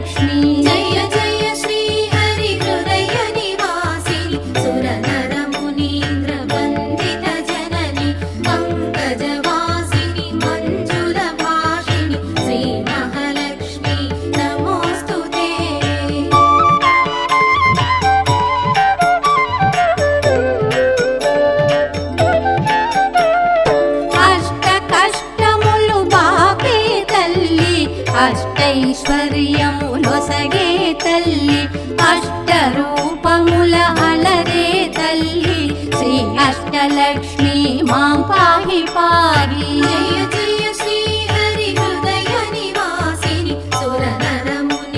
लक्ष्मी जय जय श्री हरि हृदय निवासिनि सुरनर मुनीन्द्र वन्दित जननि पंकजवासिनि मंजुल भाषिणि श्री महालक्ष्मी नमोस्तुते। अष्ट कष्टमुलु बापे तल्ली अष्टैश्वर्यमुलొసగే तल्ली अष्टरूपमुल अलरे तल्ली श्री अष्टलक्ष्मी मां पाहि पाहि। जय जय